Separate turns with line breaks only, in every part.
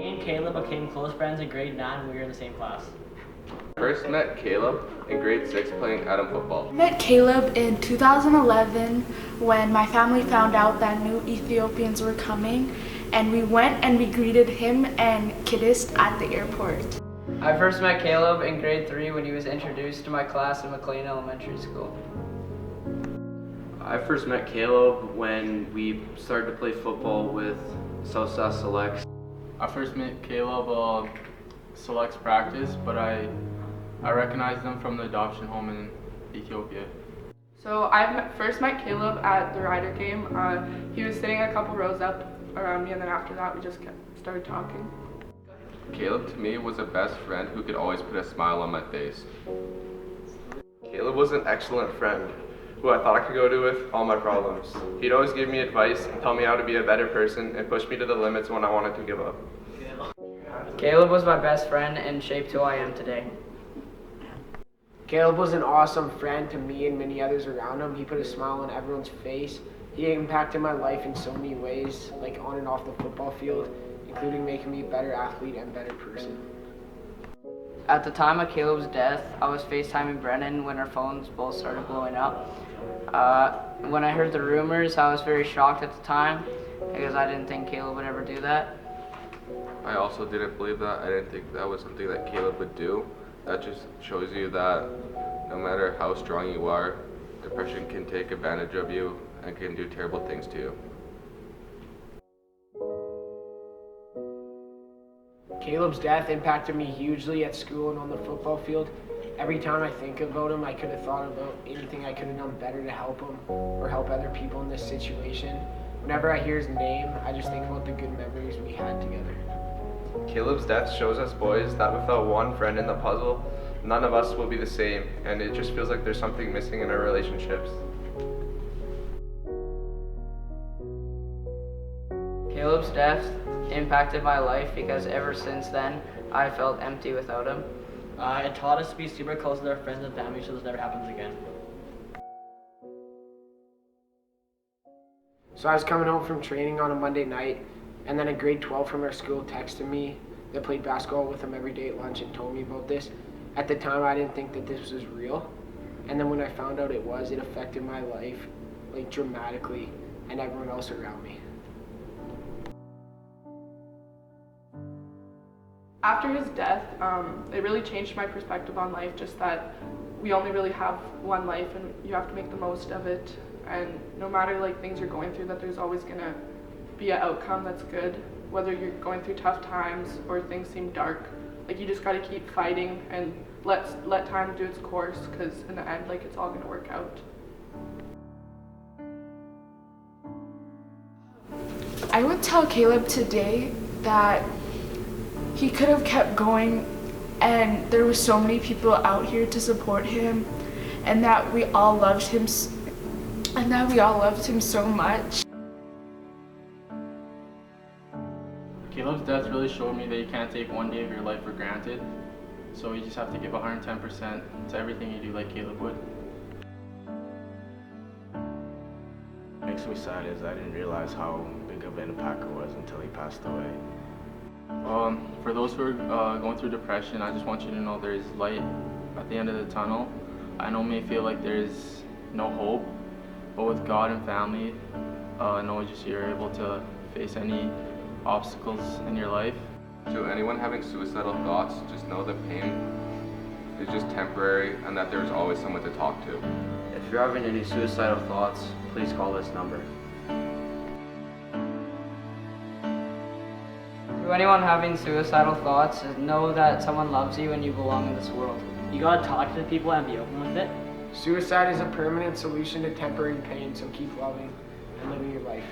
Me and Caleb became close friends in grade 9 when we were in the same class.
First met Caleb in grade 6 playing Adam football.
I met Caleb in 2011 when my family found out that new Ethiopians were coming, and we went and we greeted him and Kiddist at the airport.
I first met Caleb in grade 3 when he was introduced to my class in McLean Elementary School.
I first met Caleb when we started to play football with South Selects.
I first met Caleb Selects practice, but I recognized him from the adoption home in Ethiopia.
So I first met Caleb at the Rider game. He was sitting a couple rows up around me, and then after that we just started talking.
Caleb to me was a best friend who could always put a smile on my face.
Caleb was an excellent friend who I thought I could go to with all my problems. He'd always give me advice and tell me how to be a better person and push me to the limits when I wanted to give up.
Caleb was my best friend and shaped who I am today.
Caleb was an awesome friend to me and many others around him. He put a smile on everyone's face. He impacted my life in so many ways, like on and off the football field, including making me a better athlete and better person.
At the time of Caleb's death, I was FaceTiming Brennan when our phones both started blowing up. When I heard the rumors, I was very shocked at the time because I didn't think Caleb would ever do that.
I also didn't believe that. I didn't think that was something that Caleb would do. That just shows you that no matter how strong you are, depression can take advantage of you and can do terrible things to you.
Caleb's death impacted me hugely at school and on the football field. Every time I think about him, I could have thought about anything I could have done better to help him or help other people in this situation. Whenever I hear his name, I just think about the good memories we had together.
Caleb's death shows us boys that without one friend in the puzzle, none of us will be the same, and it just feels like there's something missing in our relationships.
Caleb's death impacted my life because ever since then, I felt empty without him.
It taught us to be super close with our friends and family so this never happens again.
So I was coming home from training on a Monday night, and then a grade 12 from our school texted me that played basketball with him every day at lunch and told me about this. At the time, I didn't think that this was real. And then when I found out it was, it affected my life like dramatically and everyone else around me.
After his death, it really changed my perspective on life, just that we only really have one life and you have to make the most of it. And no matter like things you're going through, that there's always gonna be an outcome that's good, whether you're going through tough times or things seem dark. Like you just gotta keep fighting and let time do its course, because in the end, like it's all gonna work out.
I would tell Caleb today that he could have kept going, and there were so many people out here to support him, and that we all loved him so much.
Caleb's death really showed me that you can't take one day of your life for granted, so you just have to give 110% to everything you do like Caleb would.
What makes me sad is I didn't realize how big of an impact it was until he passed away.
For those who are going through depression, I just want you to know there is light at the end of the tunnel. I know it may feel like there is no hope, but with God and family, I know just you're able to face any obstacles in your life.
To anyone having suicidal thoughts, just know that pain is just temporary and that there's always someone to talk to.
If you're having any suicidal thoughts, please call this number.
To anyone having suicidal thoughts, know that someone loves you and you belong in this world.
You gotta talk to the people and be open with it.
Suicide is a permanent solution to temporary pain, so keep loving and living your life.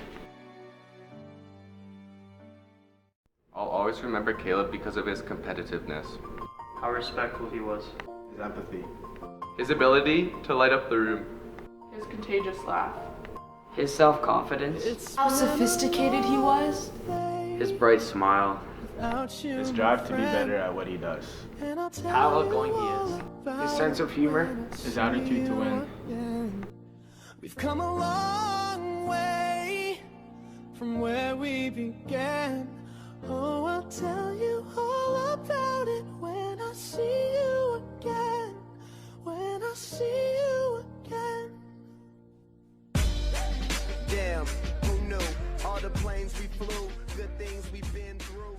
I'll always remember Caleb because of his competitiveness,
How respectful he was.
His empathy.
His ability to light up the room.
His contagious laugh.
His self-confidence.
How sophisticated he was.
His bright smile.
His drive to be better at what he does.
How outgoing he is.
His sense of humor.
His attitude to win.
We've come a long way from where we began. Oh, I'll tell you all about it when I see you again. When I see you again. Damn, who knew? All the planes we flew, good things we've been through.